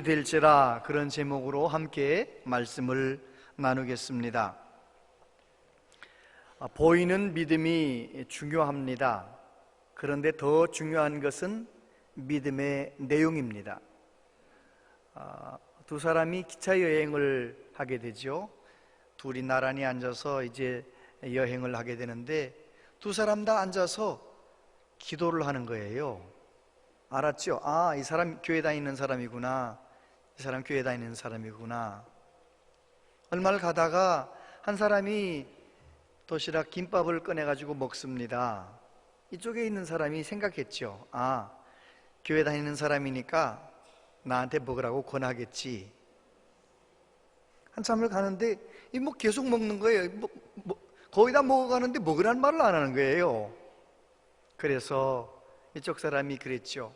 될지라, 그런 제목으로 함께 말씀을 나누겠습니다. 보이는 믿음이 중요합니다. 그런데 더 중요한 것은 믿음의 내용입니다. 두 사람이 기차 여행을 하게 되죠. 둘이 나란히 앉아서 이제 여행을 하게 되는데 두 사람 다 앉아서 기도를 하는 거예요. 알았죠? 이 사람 교회 다니는 사람이구나, 이 사람 교회 다니는 사람이구나. 얼마를 가다가 한 사람이 도시락 김밥을 꺼내가지고 먹습니다. 이쪽에 있는 사람이 생각했죠. 교회 다니는 사람이니까 나한테 먹으라고 권하겠지. 한참을 가는데 계속 먹는 거예요. 거의 다 먹어가는데 먹으라는 말을 안 하는 거예요. 그래서 이쪽 사람이 그랬죠.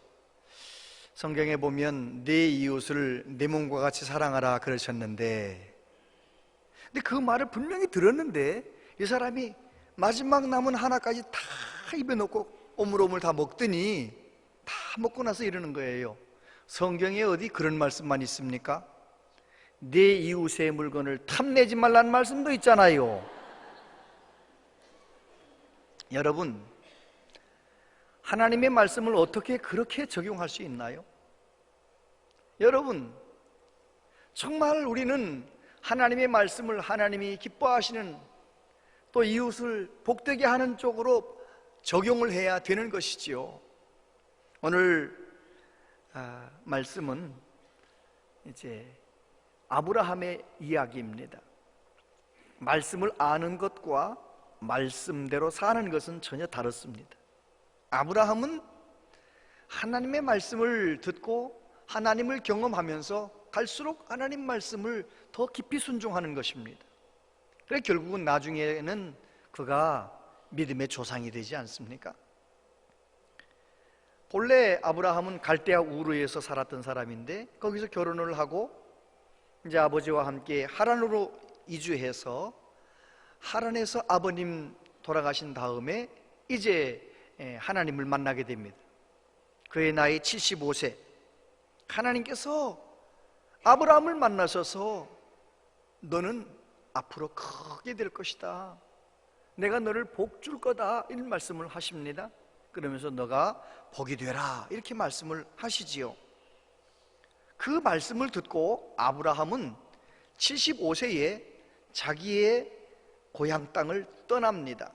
성경에 보면 내 이웃을 내 몸과 같이 사랑하라 그러셨는데, 근데 그 말을 분명히 들었는데 이 사람이 마지막 남은 하나까지 다 입에 넣고 오물오물 다 먹더니 다 먹고 나서 이러는 거예요. 성경에 어디 그런 말씀만 있습니까? 내 이웃의 물건을 탐내지 말라는 말씀도 있잖아요. 여러분, 하나님의 말씀을 어떻게 그렇게 적용할 수 있나요? 여러분, 정말 우리는 하나님의 말씀을 하나님이 기뻐하시는, 또 이웃을 복되게 하는 쪽으로 적용을 해야 되는 것이지요. 오늘 말씀은 이제 아브라함의 이야기입니다. 말씀을 아는 것과 말씀대로 사는 것은 전혀 다릅니다. 아브라함은 하나님의 말씀을 듣고 하나님을 경험하면서 갈수록 하나님 말씀을 더 깊이 순종하는 것입니다. 그래서 결국은 나중에는 그가 믿음의 조상이 되지 않습니까? 본래 아브라함은 갈대아 우르에서 살았던 사람인데 거기서 결혼을 하고 이제 아버지와 함께 하란으로 이주해서 하란에서 아버님 돌아가신 다음에 이제 하나님을 만나게 됩니다. 그의 나이 75세. 하나님께서 아브라함을 만나셔서 너는 앞으로 크게 될 것이다, 내가 너를 복 줄 거다, 이런 말씀을 하십니다. 그러면서 너가 복이 되라, 이렇게 말씀을 하시지요. 그 말씀을 듣고 아브라함은 75세에 자기의 고향 땅을 떠납니다.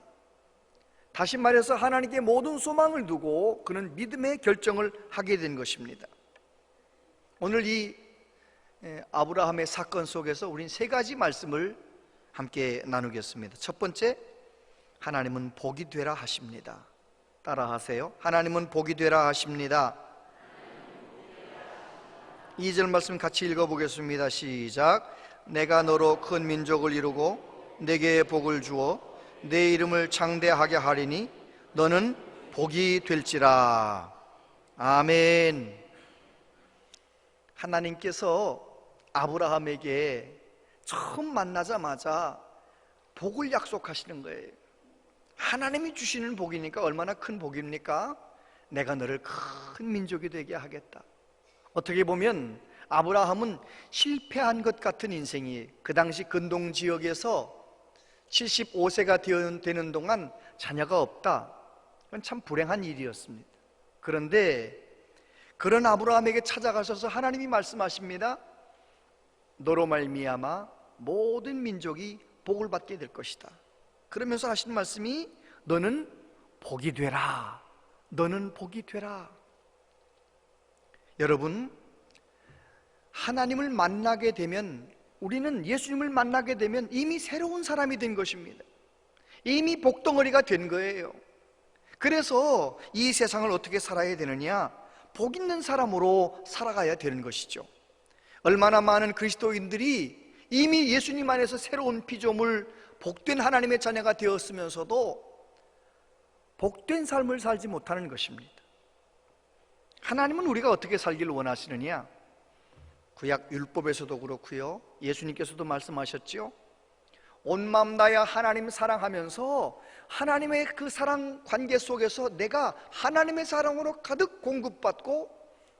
다시 말해서 하나님께 모든 소망을 두고 그는 믿음의 결정을 하게 된 것입니다. 오늘 이 아브라함의 사건 속에서 우린 세 가지 말씀을 함께 나누겠습니다. 첫 번째, 하나님은 복이 되라 하십니다. 따라하세요. 하나님은 복이 되라 하십니다. 2절 말씀 같이 읽어보겠습니다. 시작. 내가 너로 큰 민족을 이루고 내게 복을 주어 내 이름을 창대하게 하리니 너는 복이 될지라. 아멘. 하나님께서 아브라함에게 처음 만나자마자 복을 약속하시는 거예요. 하나님이 주시는 복이니까 얼마나 큰 복입니까? 내가 너를 큰 민족이 되게 하겠다. 어떻게 보면 아브라함은 실패한 것 같은 인생이, 그 당시 근동 지역에서 75세가 되는 동안 자녀가 없다. 그건 참 불행한 일이었습니다. 그런데 그런 아브라함에게 찾아가셔서 하나님이 말씀하십니다. 너로 말미암아 모든 민족이 복을 받게 될 것이다. 그러면서 하신 말씀이 너는 복이 되라. 너는 복이 되라. 여러분, 하나님을 만나게 되면, 우리는 예수님을 만나게 되면 이미 새로운 사람이 된 것입니다. 이미 복덩어리가 된 거예요. 그래서 이 세상을 어떻게 살아야 되느냐? 복 있는 사람으로 살아가야 되는 것이죠. 얼마나 많은 그리스도인들이 이미 예수님 안에서 새로운 피조물, 복된 하나님의 자녀가 되었으면서도 복된 삶을 살지 못하는 것입니다. 하나님은 우리가 어떻게 살기를 원하시느냐? 구약 율법에서도 그렇고요, 예수님께서도 말씀하셨죠. 온 마음 다하여 하나님 사랑하면서 하나님의 그 사랑 관계 속에서 내가 하나님의 사랑으로 가득 공급받고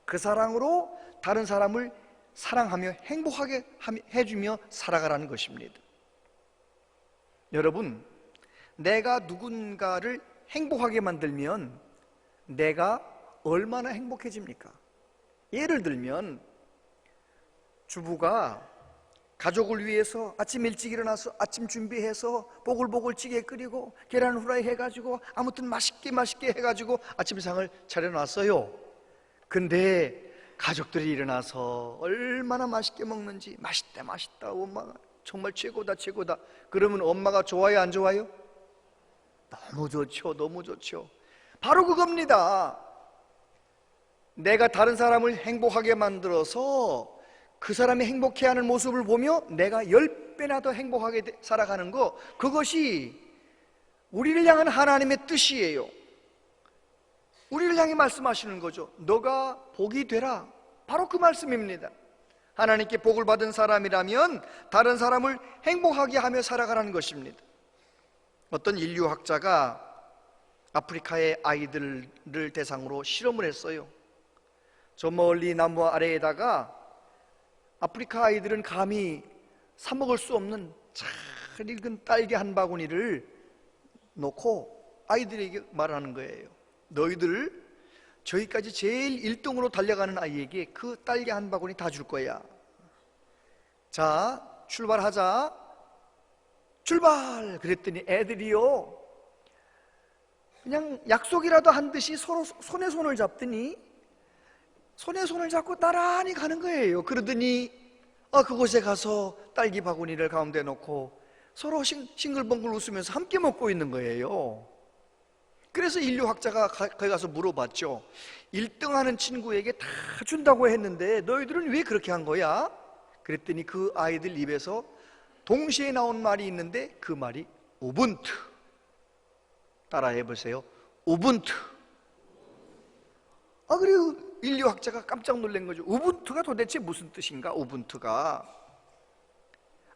그 사랑으로 다른 사람을 사랑하며 행복하게 해주며 살아가라는 것입니다. 여러분, 내가 누군가를 행복하게 만들면 내가 얼마나 행복해집니까? 예를 들면 주부가 가족을 위해서 아침 일찍 일어나서 아침 준비해서 보글보글 찌개 끓이고 계란 후라이 해가지고 아무튼 맛있게 해가지고 아침상을 차려놨어요. 근데 가족들이 일어나서 얼마나 맛있게 먹는지, 맛있다 엄마가 정말 최고다 그러면 엄마가 좋아요 안 좋아요? 너무 좋죠. 바로 그겁니다. 내가 다른 사람을 행복하게 만들어서 그 사람이 행복해하는 모습을 보며 내가 10배나 더 행복하게 살아가는 거, 그것이 우리를 향한 하나님의 뜻이에요. 우리를 향해 말씀하시는 거죠. 너가 복이 되라. 바로 그 말씀입니다. 하나님께 복을 받은 사람이라면 다른 사람을 행복하게 하며 살아가라는 것입니다. 어떤 인류학자가 아프리카의 아이들을 대상으로 실험을 했어요. 저 멀리 나무 아래에다가 아프리카 아이들은 감히 사 먹을 수 없는 잘 익은 딸기 한 바구니를 놓고 아이들에게 말하는 거예요. 너희들 저기까지 제일 1등으로 달려가는 아이에게 그 딸기 한 바구니 다 줄 거야. 자, 출발하자. 출발! 그랬더니 애들이요, 그냥 약속이라도 한 듯이 서로 손에 손을 잡더니 손에 손을 잡고 나란히 가는 거예요. 그러더니 그곳에 가서 딸기 바구니를 가운데 놓고 서로 싱글벙글 웃으면서 함께 먹고 있는 거예요. 그래서 인류학자가 거기 가서 물어봤죠. 1등하는 친구에게 다 준다고 했는데 너희들은 왜 그렇게 한 거야? 그랬더니 그 아이들 입에서 동시에 나온 말이 있는데 그 말이 우분투. 따라해 보세요. 우분투. 그래요. 인류학자가 깜짝 놀란 거죠. 우분투가 도대체 무슨 뜻인가? 우분투가.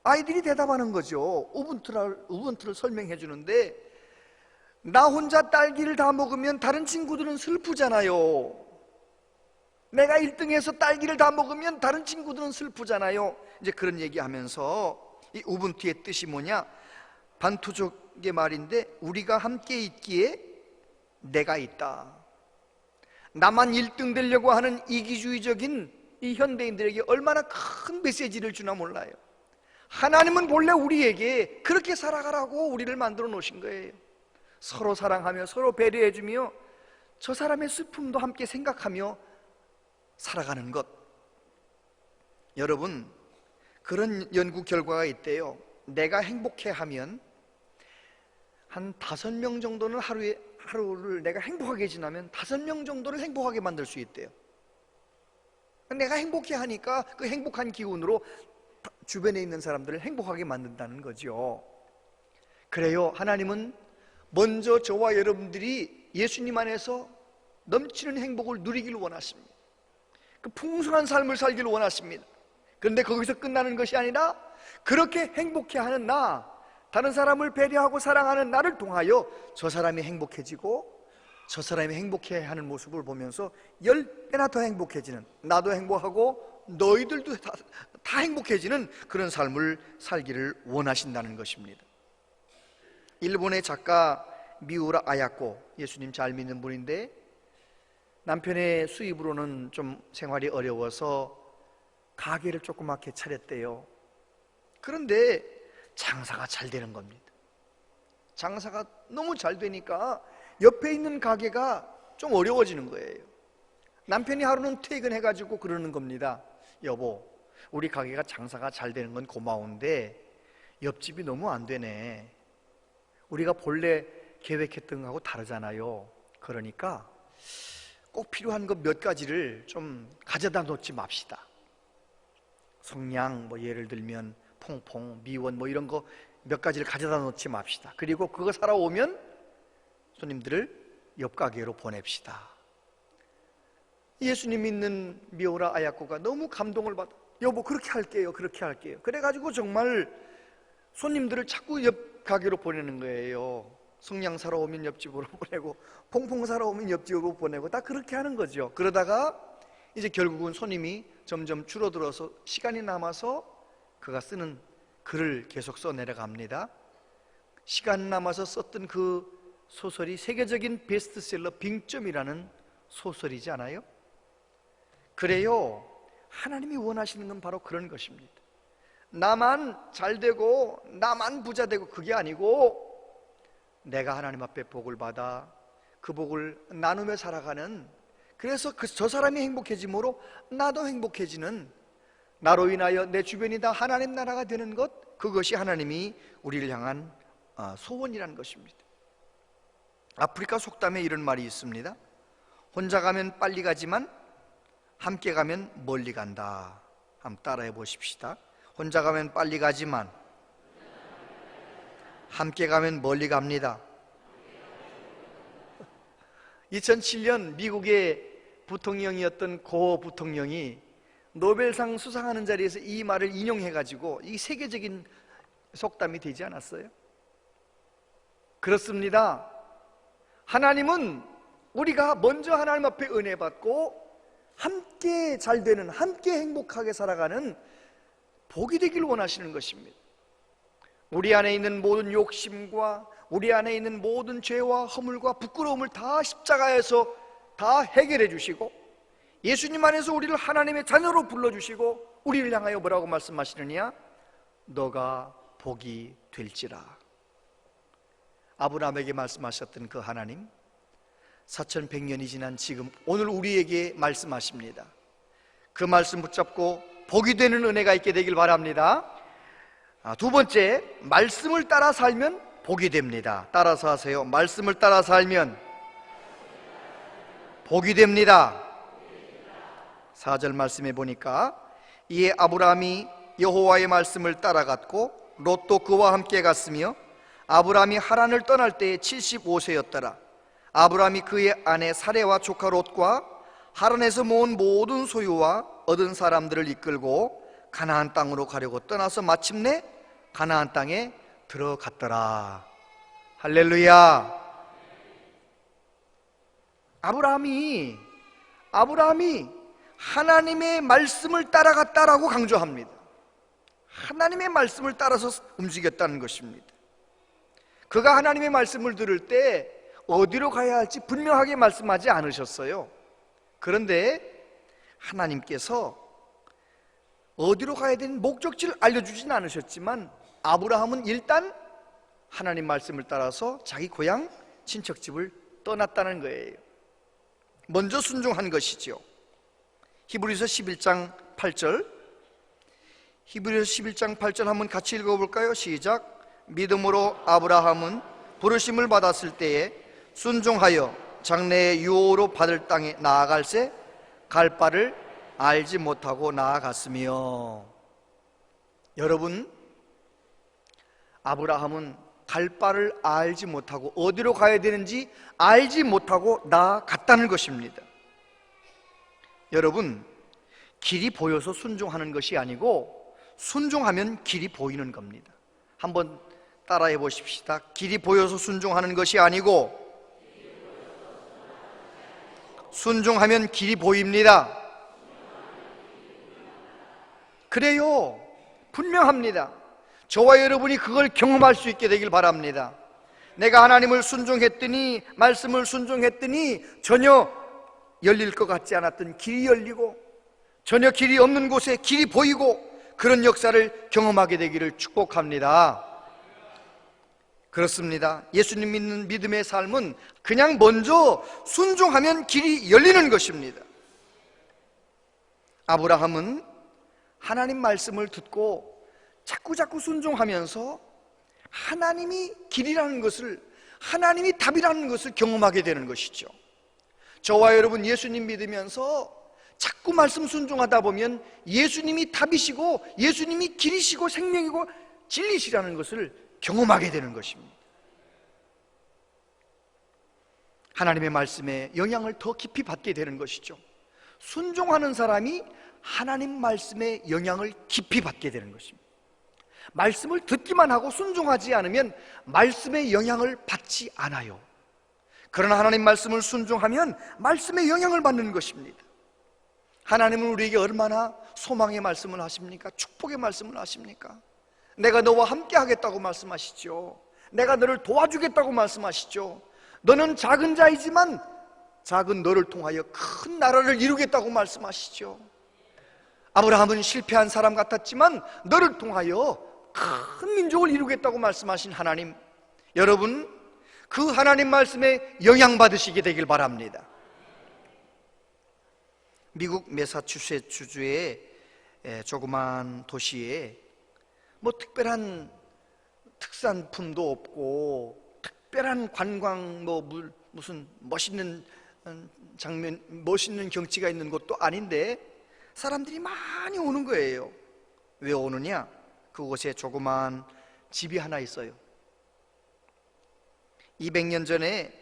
아이들이 대답하는 거죠. 우분투를 설명해 주는데, 나 혼자 딸기를 다 먹으면 다른 친구들은 슬프잖아요. 내가 1등해서 딸기를 다 먹으면 다른 친구들은 슬프잖아요. 이제 그런 얘기하면서 이 우분투의 뜻이 뭐냐? 반투족의 말인데, 우리가 함께 있기에 내가 있다. 나만 1등 되려고 하는 이기주의적인 이 현대인들에게 얼마나 큰 메시지를 주나 몰라요. 하나님은 본래 우리에게 그렇게 살아가라고 우리를 만들어 놓으신 거예요. 서로 사랑하며 서로 배려해주며 저 사람의 슬픔도 함께 생각하며 살아가는 것. 여러분, 그런 연구 결과가 있대요. 내가 행복해하면 한 5명 정도는 하루를 내가 행복하게 지나면 5명 정도를 행복하게 만들 수 있대요. 내가 행복해 하니까 그 행복한 기운으로 주변에 있는 사람들을 행복하게 만든다는 거죠. 그래요. 하나님은 먼저 저와 여러분들이 예수님 안에서 넘치는 행복을 누리기를 원하십니다. 그 풍성한 삶을 살기를 원하십니다. 그런데 거기서 끝나는 것이 아니라 그렇게 행복해 하는 나, 다른 사람을 배려하고 사랑하는 나를 통하여 저 사람이 행복해지고 저 사람이 행복해하는 모습을 보면서 10배나 더 행복해지는, 나도 행복하고 너희들도 다 행복해지는 그런 삶을 살기를 원하신다는 것입니다. 일본의 작가 미우라 아야코, 예수님 잘 믿는 분인데 남편의 수입으로는 좀 생활이 어려워서 가게를 조그맣게 차렸대요. 그런데 장사가 잘 되는 겁니다. 장사가 너무 잘 되니까 옆에 있는 가게가 좀 어려워지는 거예요. 남편이 하루는 퇴근해가지고 그러는 겁니다. 여보, 우리 가게가 장사가 잘 되는 건 고마운데 옆집이 너무 안 되네. 우리가 본래 계획했던 거하고 다르잖아요. 그러니까 꼭 필요한 것 몇 가지를 좀 가져다 놓지 맙시다. 성냥, 예를 들면 퐁퐁, 미원 이런 거 몇 가지를 가져다 놓지 맙시다. 그리고 그거 사러 오면 손님들을 옆 가게로 보냅시다. 예수님 믿는 미우라 아야코가 너무 감동을 받아. 여보, 그렇게 할게요. 그래가지고 정말 손님들을 자꾸 옆 가게로 보내는 거예요. 성냥 사러 오면 옆집으로 보내고 퐁퐁 사러 오면 옆집으로 보내고 다 그렇게 하는 거죠. 그러다가 이제 결국은 손님이 점점 줄어들어서 시간이 남아서 그가 쓰는 글을 계속 써 내려갑니다. 시간 남아서 썼던 그 소설이 세계적인 베스트셀러 빙점이라는 소설이지 않아요? 그래요. 하나님이 원하시는 건 바로 그런 것입니다. 나만 잘 되고 나만 부자 되고 그게 아니고 내가 하나님 앞에 복을 받아 그 복을 나누며 살아가는, 그래서 저 사람이 행복해짐으로 나도 행복해지는, 나로 인하여 내 주변이 다 하나님 나라가 되는 것, 그것이 하나님이 우리를 향한 소원이라는 것입니다. 아프리카 속담에 이런 말이 있습니다. 혼자 가면 빨리 가지만 함께 가면 멀리 간다. 한번 따라해 보십시다. 혼자 가면 빨리 가지만 함께 가면 멀리 갑니다. 2007년 미국의 부통령이었던 고 부통령이 노벨상 수상하는 자리에서 이 말을 인용해가지고 이 세계적인 속담이 되지 않았어요? 그렇습니다. 하나님은 우리가 먼저 하나님 앞에 은혜 받고 함께 잘 되는, 함께 행복하게 살아가는 복이 되길 원하시는 것입니다. 우리 안에 있는 모든 욕심과 우리 안에 있는 모든 죄와 허물과 부끄러움을 다 십자가에서 다 해결해 주시고, 예수님 안에서 우리를 하나님의 자녀로 불러주시고 우리를 향하여 뭐라고 말씀하시느냐? 너가 복이 될지라. 아브라함에게 말씀하셨던 그 하나님, 4100년이 지난 지금 오늘 우리에게 말씀하십니다. 그 말씀 붙잡고 복이 되는 은혜가 있게 되길 바랍니다. 두 번째, 말씀을 따라 살면 복이 됩니다. 따라서 하세요. 말씀을 따라 살면 복이 됩니다. 4절 말씀해 보니까 이에 아브라함이 여호와의 말씀을 따라갔고 롯도 그와 함께 갔으며 아브라함이 하란을 떠날 때에 75세였더라. 아브라함이 그의 아내 사레와 조카 롯과 하란에서 모은 모든 소유와 얻은 사람들을 이끌고 가나안 땅으로 가려고 떠나서 마침내 가나안 땅에 들어갔더라. 할렐루야. 아브라함이 하나님의 말씀을 따라갔다라고 강조합니다. 하나님의 말씀을 따라서 움직였다는 것입니다. 그가 하나님의 말씀을 들을 때 어디로 가야 할지 분명하게 말씀하지 않으셨어요. 그런데 하나님께서 어디로 가야 되는 목적지를 알려주진 않으셨지만 아브라함은 일단 하나님 말씀을 따라서 자기 고향 친척집을 떠났다는 거예요. 먼저 순종한 것이죠. 히브리서 11장 8절, 히브리서 11장 8절 한번 같이 읽어볼까요? 시작. 믿음으로 아브라함은 부르심을 받았을 때에 순종하여 장래의 유업으로 받을 땅에 나아갈새 갈 바를 알지 못하고 나아갔으며. 여러분, 아브라함은 갈 바를 알지 못하고 어디로 가야 되는지 알지 못하고 나아갔다는 것입니다. 여러분, 길이 보여서 순종하는 것이 아니고 순종하면 길이 보이는 겁니다. 한번 따라해 보십시다. 길이 보여서 순종하는 것이 아니고 순종하면 길이 보입니다. 그래요. 분명합니다. 저와 여러분이 그걸 경험할 수 있게 되길 바랍니다. 내가 하나님을 순종했더니, 말씀을 순종했더니 전혀 열릴 것 같지 않았던 길이 열리고 전혀 길이 없는 곳에 길이 보이고 그런 역사를 경험하게 되기를 축복합니다. 그렇습니다. 예수님 믿는 믿음의 삶은 그냥 먼저 순종하면 길이 열리는 것입니다. 아브라함은 하나님 말씀을 듣고 자꾸 순종하면서 하나님이 길이라는 것을, 하나님이 답이라는 것을 경험하게 되는 것이죠. 저와 여러분 예수님 믿으면서 자꾸 말씀 순종하다 보면 예수님이 답이시고 예수님이 길이시고 생명이고 진리시라는 것을 경험하게 되는 것입니다. 하나님의 말씀에 영향을 더 깊이 받게 되는 것이죠. 순종하는 사람이 하나님 말씀의 영향을 깊이 받게 되는 것입니다. 말씀을 듣기만 하고 순종하지 않으면 말씀의 영향을 받지 않아요. 그러나 하나님 말씀을 순종하면 말씀의 영향을 받는 것입니다. 하나님은 우리에게 얼마나 소망의 말씀을 하십니까? 축복의 말씀을 하십니까? 내가 너와 함께 하겠다고 말씀하시죠. 내가 너를 도와주겠다고 말씀하시죠. 너는 작은 자이지만 작은 너를 통하여 큰 나라를 이루겠다고 말씀하시죠. 아브라함은 실패한 사람 같았지만 너를 통하여 큰 민족을 이루겠다고 말씀하신 하나님, 여러분 그 하나님 말씀에 영향받으시게 되길 바랍니다. 미국 매사추세츠주의 조그만 도시에 뭐 특별한 특산품도 없고 특별한 관광 무슨 멋있는 장면, 멋있는 경치가 있는 곳도 아닌데 사람들이 많이 오는 거예요. 왜 오느냐? 그곳에 조그만 집이 하나 있어요. 200년 전에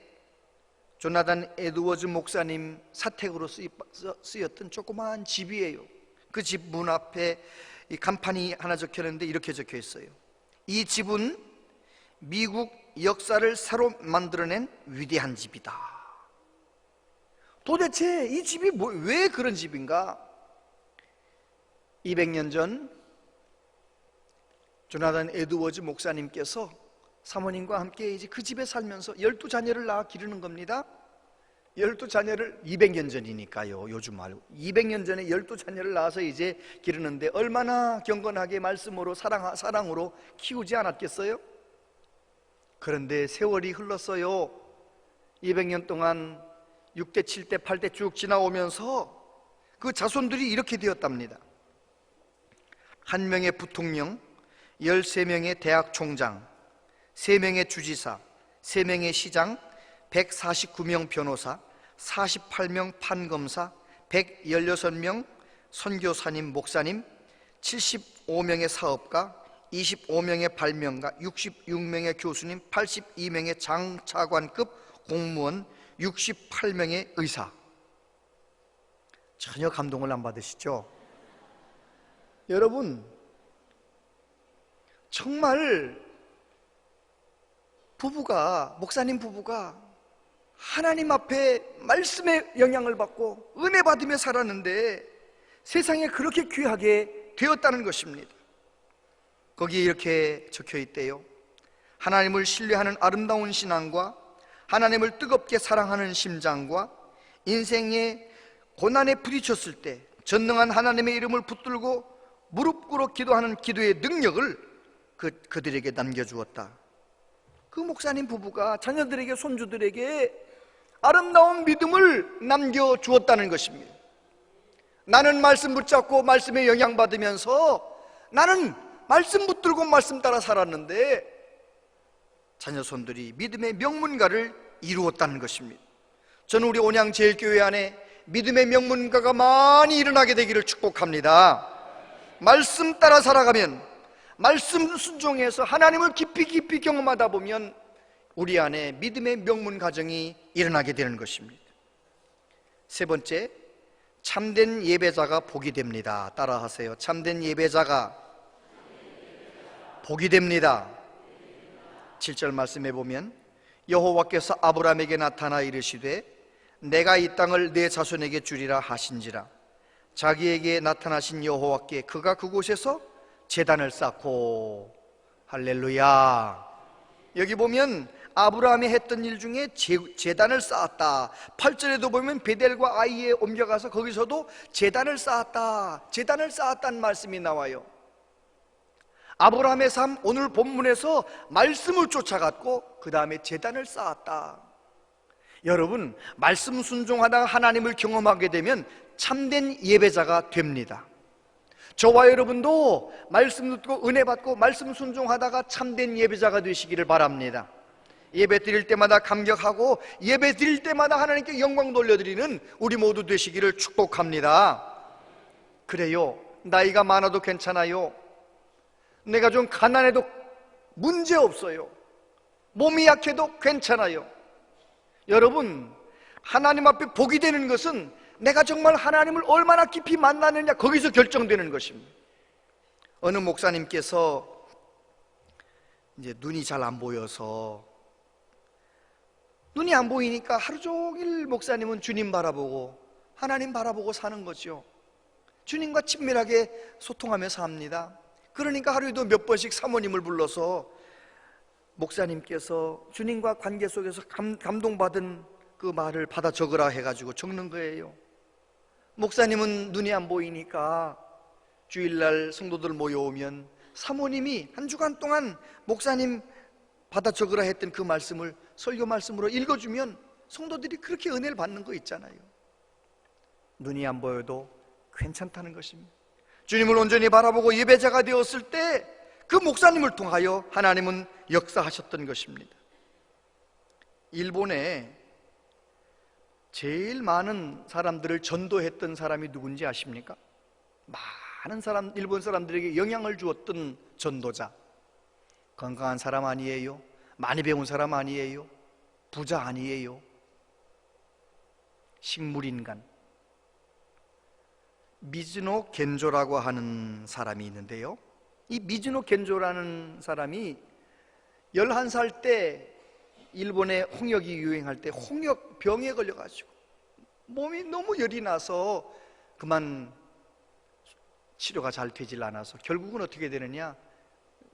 조나단 에드워즈 목사님 사택으로 쓰였던 조그만 집이에요. 그 집 문 앞에 이 간판이 하나 적혀있는데 이렇게 적혀 있어요. 이 집은 미국 역사를 새로 만들어낸 위대한 집이다. 도대체 이 집이 왜 그런 집인가? 200년 전 조나단 에드워즈 목사님께서 사모님과 함께 이제 그 집에 살면서 12자녀를 낳아 기르는 겁니다. 12자녀를 200년 전이니까요. 요즘 말고 200년 전에 12자녀를 낳아서 이제 기르는데 얼마나 경건하게 말씀으로 사랑으로 키우지 않았겠어요? 그런데 세월이 흘렀어요. 200년 동안 6대, 7대, 8대 쭉 지나오면서 그 자손들이 이렇게 되었답니다. 1명의 부통령, 13명의 대학 총장, 3명의 주지사, 3명의 시장, 149명 변호사, 48명 판검사, 116명 선교사님, 목사님, 75명의 사업가, 25명의 발명가, 66명의 교수님, 82명의 장차관급 공무원, 68명의 의사. 전혀 감동을 안 받으시죠? 여러분, 정말 목사님 부부가 하나님 앞에 말씀의 영향을 받고 은혜 받으며 살았는데 세상에 그렇게 귀하게 되었다는 것입니다. 거기에 이렇게 적혀 있대요. 하나님을 신뢰하는 아름다운 신앙과 하나님을 뜨겁게 사랑하는 심장과 인생의 고난에 부딪혔을 때 전능한 하나님의 이름을 붙들고 무릎 꿇어 기도하는 기도의 능력을 그들에게 남겨주었다. 그 목사님 부부가 자녀들에게, 손주들에게 아름다운 믿음을 남겨주었다는 것입니다. 나는 말씀 붙잡고 말씀에 영향받으면서 나는 말씀 붙들고 말씀 따라 살았는데 자녀 손들이 믿음의 명문가를 이루었다는 것입니다. 저는 우리 온양제일교회 안에 믿음의 명문가가 많이 일어나게 되기를 축복합니다. 말씀 따라 살아가면, 말씀 순종해서 하나님을 깊이 경험하다 보면 우리 안에 믿음의 명문 가정이 일어나게 되는 것입니다. 세 번째, 참된 예배자가 복이 됩니다. 따라하세요. 참된 예배자가 복이 됩니다. 7절 말씀해 보면 여호와께서 아브라함에게 나타나 이르시되 내가 이 땅을 내 자손에게 주리라 하신지라. 자기에게 나타나신 여호와께 그가 그곳에서 제단을 쌓고, 할렐루야. 여기 보면 아브라함이 했던 일 중에 제단을 쌓았다. 8절에도 보면 베델과 아이에 옮겨가서 거기서도 제단을 쌓았다, 제단을 쌓았다는 말씀이 나와요. 아브라함의 삶, 오늘 본문에서 말씀을 쫓아갔고 그 다음에 제단을 쌓았다. 여러분, 말씀 순종하다가 하나님을 경험하게 되면 참된 예배자가 됩니다. 저와 여러분도 말씀 듣고 은혜 받고 말씀 순종하다가 참된 예배자가 되시기를 바랍니다. 예배 드릴 때마다 감격하고 예배 드릴 때마다 하나님께 영광 돌려드리는 우리 모두 되시기를 축복합니다. 그래요, 나이가 많아도 괜찮아요. 내가 좀 가난해도 문제 없어요. 몸이 약해도 괜찮아요. 여러분, 하나님 앞에 복이 되는 것은 내가 정말 하나님을 얼마나 깊이 만나느냐, 거기서 결정되는 것입니다. 어느 목사님께서 이제 눈이 잘 안 보여서, 눈이 안 보이니까 하루 종일 목사님은 주님 바라보고 하나님 바라보고 사는 거죠. 주님과 친밀하게 소통하며 삽니다. 그러니까 하루에도 몇 번씩 사모님을 불러서 목사님께서 주님과 관계 속에서 감동받은 그 말을 받아 적으라 해가지고 적는 거예요. 목사님은 눈이 안 보이니까 주일날 성도들 모여오면 사모님이 한 주간 동안 목사님 받아 적으라 했던 그 말씀을 설교 말씀으로 읽어주면 성도들이 그렇게 은혜를 받는 거 있잖아요. 눈이 안 보여도 괜찮다는 것입니다. 주님을 온전히 바라보고 예배자가 되었을 때 그 목사님을 통하여 하나님은 역사하셨던 것입니다. 일본에 제일 많은 사람들을 전도했던 사람이 누군지 아십니까? 많은 사람, 일본 사람들에게 영향을 주었던 전도자. 건강한 사람 아니에요? 많이 배운 사람 아니에요? 부자 아니에요? 식물인간 미즈노 겐조라고 하는 사람이 있는데요, 이 미즈노 겐조라는 사람이 11살 때 일본에 홍역이 유행할 때 홍역병에 걸려가지고 몸이 너무 열이 나서 그만 치료가 잘 되질 않아서 결국은 어떻게 되느냐,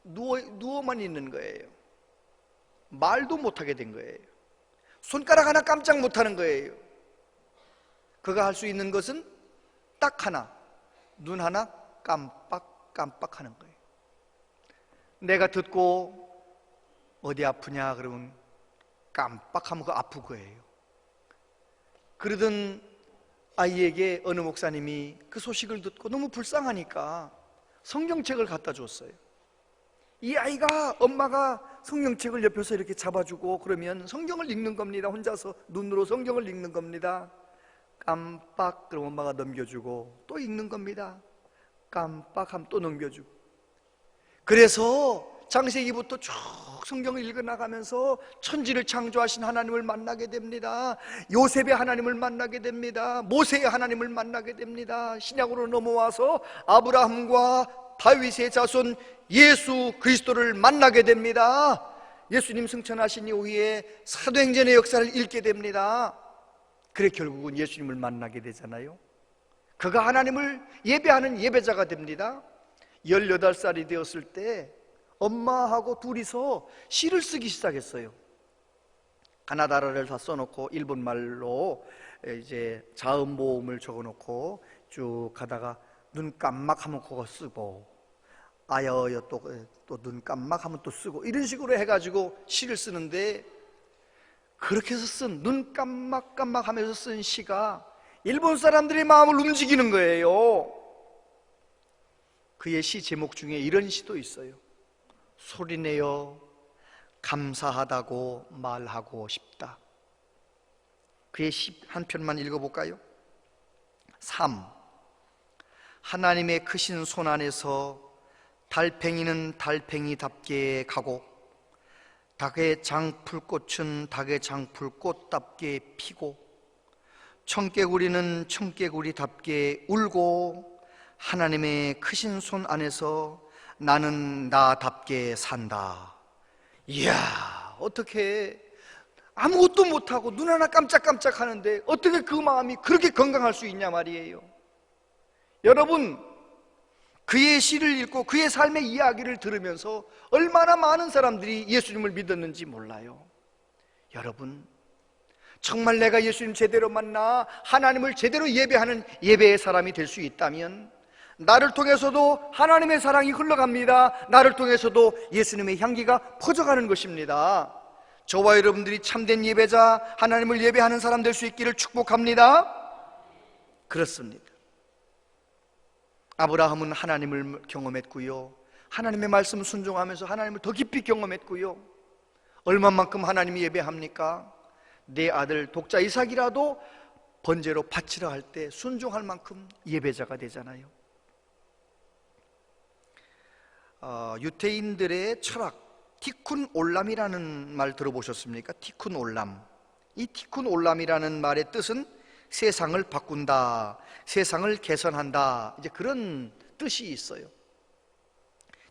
누워만 있는 거예요. 말도 못하게 된 거예요. 손가락 하나 깜짝 못하는 거예요. 그가 할 수 있는 것은 딱 하나, 눈 하나 깜빡 하는 거예요. 내가 듣고 어디 아프냐 그러면 깜빡하면 그 아픈 거예요. 그러던 아이에게 어느 목사님이 그 소식을 듣고 너무 불쌍하니까 성경책을 갖다 줬어요. 이 아이가 엄마가 성경책을 옆에서 이렇게 잡아주고 그러면 성경을 읽는 겁니다. 혼자서 눈으로 성경을 읽는 겁니다. 깜빡 그럼 엄마가 넘겨주고 또 읽는 겁니다. 깜빡하면 또 넘겨주고. 그래서 창세기부터 쭉 성경을 읽어나가면서 천지를 창조하신 하나님을 만나게 됩니다. 요셉의 하나님을 만나게 됩니다. 모세의 하나님을 만나게 됩니다. 신약으로 넘어와서 아브라함과 다윗의 자손 예수 그리스도를 만나게 됩니다. 예수님 승천하신 이후에 사도행전의 역사를 읽게 됩니다. 그래 결국은 예수님을 만나게 되잖아요. 그가 하나님을 예배하는 예배자가 됩니다. 18살이 되었을 때 엄마하고 둘이서 시를 쓰기 시작했어요. 가나다라를 다 써놓고 일본말로 이제 자음 모음을 적어놓고 쭉 가다가 눈 깜막하면 그거 쓰고 아여여 또 눈 깜막하면 또 쓰고 이런 식으로 해가지고 시를 쓰는데, 그렇게 해서 쓴 눈 깜막하면서 쓴 시가 일본 사람들의 마음을 움직이는 거예요. 그의 시 제목 중에 이런 시도 있어요. 소리내어 감사하다고 말하고 싶다. 그의 시 한 편만 읽어볼까요? 3. 하나님의 크신 손 안에서 달팽이는 달팽이답게 가고 닭의 장풀꽃은 닭의 장풀꽃답게 피고 청개구리는 청개구리답게 울고 하나님의 크신 손 안에서 나는 나답게 산다. 이야, 어떻게 아무것도 못하고 눈 하나 깜짝깜짝 하는데 어떻게 그 마음이 그렇게 건강할 수 있냐 말이에요. 여러분, 그의 시를 읽고 그의 삶의 이야기를 들으면서 얼마나 많은 사람들이 예수님을 믿었는지 몰라요. 여러분, 정말 내가 예수님 제대로 만나 하나님을 제대로 예배하는 예배의 사람이 될 수 있다면 나를 통해서도 하나님의 사랑이 흘러갑니다. 나를 통해서도 예수님의 향기가 퍼져가는 것입니다. 저와 여러분들이 참된 예배자, 하나님을 예배하는 사람 될 수 있기를 축복합니다. 그렇습니다. 아브라함은 하나님을 경험했고요, 하나님의 말씀 순종하면서 하나님을 더 깊이 경험했고요, 얼마만큼 하나님이 예배합니까? 내 아들 독자 이삭이라도 번제로 바치라 할 때 순종할 만큼 예배자가 되잖아요. 유태인들의 철학, 티쿤 올람이라는 말 들어보셨습니까? 티쿤 올람. 이 티쿤 올람이라는 말의 뜻은 세상을 바꾼다, 세상을 개선한다, 이제 그런 뜻이 있어요.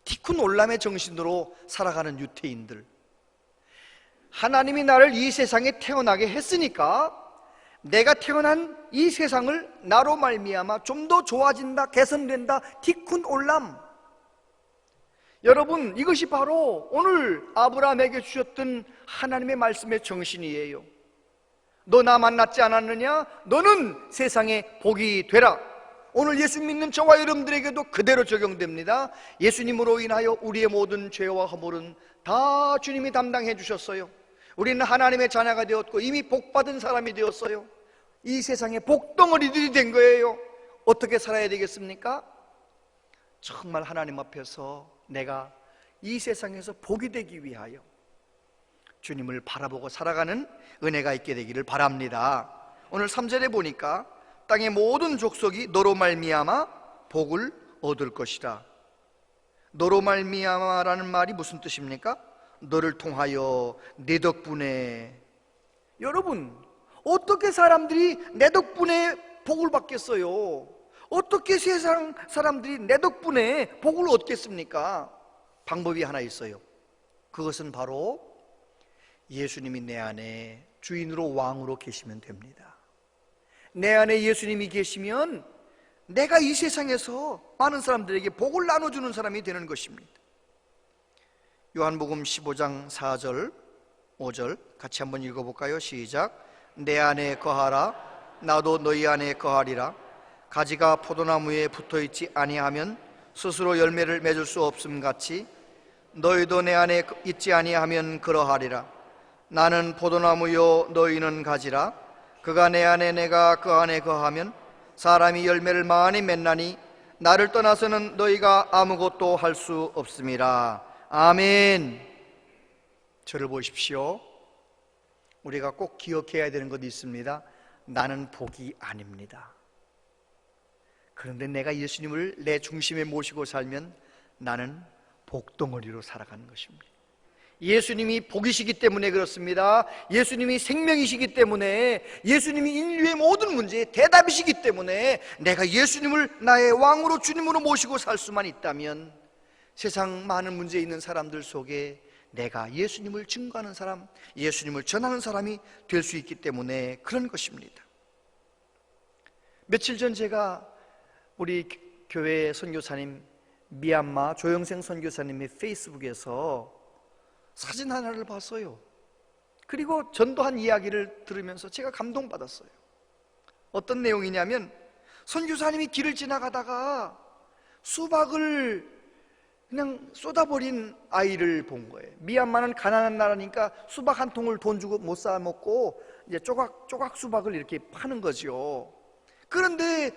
티쿤 올람의 정신으로 살아가는 유태인들, 하나님이 나를 이 세상에 태어나게 했으니까 내가 태어난 이 세상을 나로 말미암아 좀 더 좋아진다, 개선된다, 티쿤 올람. 여러분, 이것이 바로 오늘 아브라함에게 주셨던 하나님의 말씀의 정신이에요. 너 나 만났지 않았느냐? 너는 세상에 복이 되라. 오늘 예수 믿는 저와 여러분들에게도 그대로 적용됩니다. 예수님으로 인하여 우리의 모든 죄와 허물은 다 주님이 담당해 주셨어요. 우리는 하나님의 자녀가 되었고 이미 복받은 사람이 되었어요. 이 세상에 복덩어리들이 된 거예요. 어떻게 살아야 되겠습니까? 정말 하나님 앞에서 내가 이 세상에서 복이 되기 위하여 주님을 바라보고 살아가는 은혜가 있게 되기를 바랍니다. 오늘 3절에 보니까 땅의 모든 족속이 너로 말미암아 복을 얻을 것이라. 너로 말미암아라는 말이 무슨 뜻입니까? 너를 통하여, 내 덕분에. 여러분, 어떻게 사람들이 내 덕분에 복을 받겠어요? 어떻게 세상 사람들이 내 덕분에 복을 얻겠습니까? 방법이 하나 있어요. 그것은 바로 예수님이 내 안에 주인으로 왕으로 계시면 됩니다. 내 안에 예수님이 계시면 내가 이 세상에서 많은 사람들에게 복을 나눠주는 사람이 되는 것입니다. 요한복음 15장 4절 5절 같이 한번 읽어볼까요? 시작. 내 안에 거하라, 나도 너희 안에 거하리라. 가지가 포도나무에 붙어있지 아니하면 스스로 열매를 맺을 수 없음 같이 너희도 내 안에 있지 아니하면 그러하리라. 나는 포도나무요 너희는 가지라. 그가 내 안에 내가 그 안에 거하면 사람이 열매를 많이 맺나니 나를 떠나서는 너희가 아무것도 할 수 없음이라. 아멘. 저를 보십시오. 우리가 꼭 기억해야 되는 것이 있습니다. 나는 복이 아닙니다. 그런데 내가 예수님을 내 중심에 모시고 살면 나는 복덩어리로 살아가는 것입니다. 예수님이 복이시기 때문에 그렇습니다. 예수님이 생명이시기 때문에, 예수님이 인류의 모든 문제에 대답이시기 때문에 내가 예수님을 나의 왕으로 주님으로 모시고 살 수만 있다면 세상 많은 문제에 있는 사람들 속에 내가 예수님을 증거하는 사람, 예수님을 전하는 사람이 될 수 있기 때문에 그런 것입니다. 며칠 전 제가 우리 교회 선교사님 미얀마 조영생 선교사님의 페이스북에서 사진 하나를 봤어요. 그리고 전도한 이야기를 들으면서 제가 감동받았어요. 어떤 내용이냐면 선교사님이 길을 지나가다가 수박을 그냥 쏟아버린 아이를 본 거예요. 미얀마는 가난한 나라니까 수박 한 통을 돈 주고 못 사 먹고 이제 조각 수박을 이렇게 파는 거죠. 그런데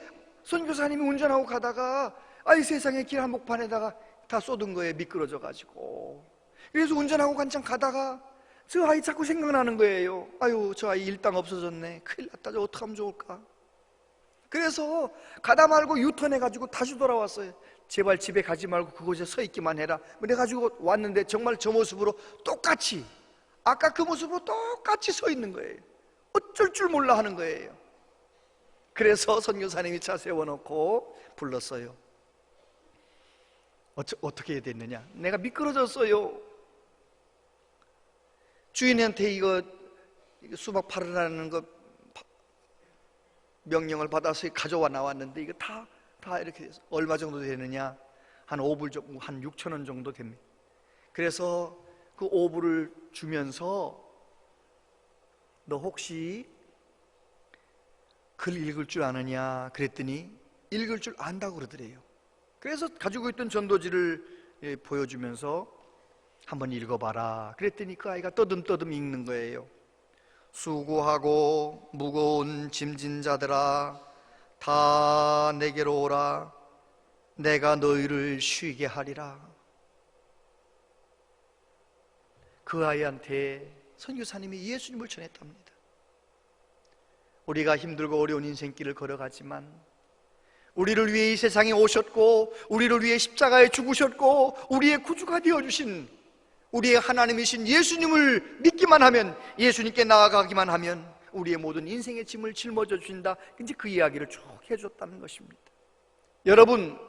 선교사님이 운전하고 가다가 아이 세상에 길 한복판에다가 다 쏟은 거예요. 미끄러져 가지고. 그래서 운전하고 한참 가다가 저 아이 자꾸 생각나는 거예요. 아유, 저 아이 일당 없어졌네. 큰일 났다. 저 어떡하면 좋을까? 그래서 가다 말고 유턴해 가지고 다시 돌아왔어요. 제발 집에 가지 말고 그곳에 서 있기만 해라. 그래가지고 왔는데 정말 저 모습으로 똑같이, 아까 그 모습으로 똑같이 서 있는 거예요. 어쩔 줄 몰라 하는 거예요. 그래서 선교사님이 차 세워놓고 불렀어요. 어떻게 해야 됐느냐? 내가 미끄러졌어요. 주인한테 이거 수박 팔으라는 거 명령을 받아서 가져와 나왔는데 이거 다 이렇게 돼서 얼마 정도 되느냐? 한 5불 정도, 한 6천 원 정도 됩니다. 그래서 그 5불을 주면서 너 혹시 글 읽을 줄 아느냐? 그랬더니 읽을 줄 안다고 그러더래요. 그래서 가지고 있던 전도지를 보여주면서 한번 읽어봐라. 그랬더니 그 아이가 떠듬떠듬 읽는 거예요. 수고하고 무거운 짐진 자들아 다 내게로 오라. 내가 너희를 쉬게 하리라. 그 아이한테 선교사님이 예수님을 전했답니다. 우리가 힘들고 어려운 인생길을 걸어가지만 우리를 위해 이 세상에 오셨고 우리를 위해 십자가에 죽으셨고 우리의 구주가 되어주신 우리의 하나님이신 예수님을 믿기만 하면, 예수님께 나아가기만 하면 우리의 모든 인생의 짐을 짊어져 주신다. 이제 그 이야기를 쭉 해줬다는 것입니다. 여러분,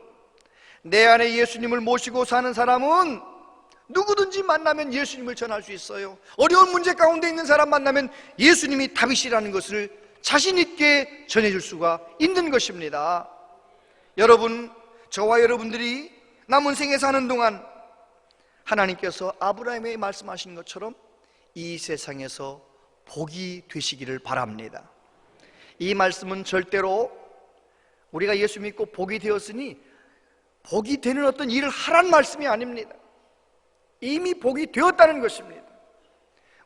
내 안에 예수님을 모시고 사는 사람은 누구든지 만나면 예수님을 전할 수 있어요. 어려운 문제 가운데 있는 사람 만나면 예수님이 답이시라는 것을 자신 있게 전해줄 수가 있는 것입니다. 여러분, 저와 여러분들이 남은 생에 사는 동안 하나님께서 아브라함에게 말씀하신 것처럼 이 세상에서 복이 되시기를 바랍니다. 이 말씀은 절대로 우리가 예수 믿고 복이 되었으니 복이 되는 어떤 일을 하란 말씀이 아닙니다. 이미 복이 되었다는 것입니다.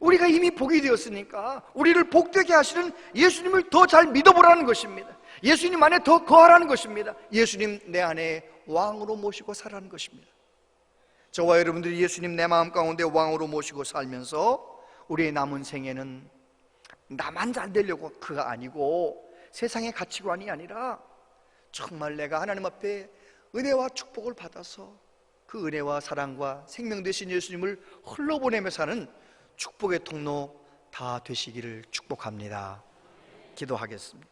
우리가 이미 복이 되었으니까 우리를 복되게 하시는 예수님을 더 잘 믿어보라는 것입니다. 예수님 안에 더 거하라는 것입니다. 예수님 내 안에 왕으로 모시고 살라는 것입니다. 저와 여러분들이 예수님 내 마음 가운데 왕으로 모시고 살면서 우리의 남은 생에는 나만 잘 되려고 그가 아니고 세상의 가치관이 아니라 정말 내가 하나님 앞에 은혜와 축복을 받아서 그 은혜와 사랑과 생명 되신 예수님을 흘러보내며 사는 축복의 통로 다 되시기를 축복합니다. 기도하겠습니다.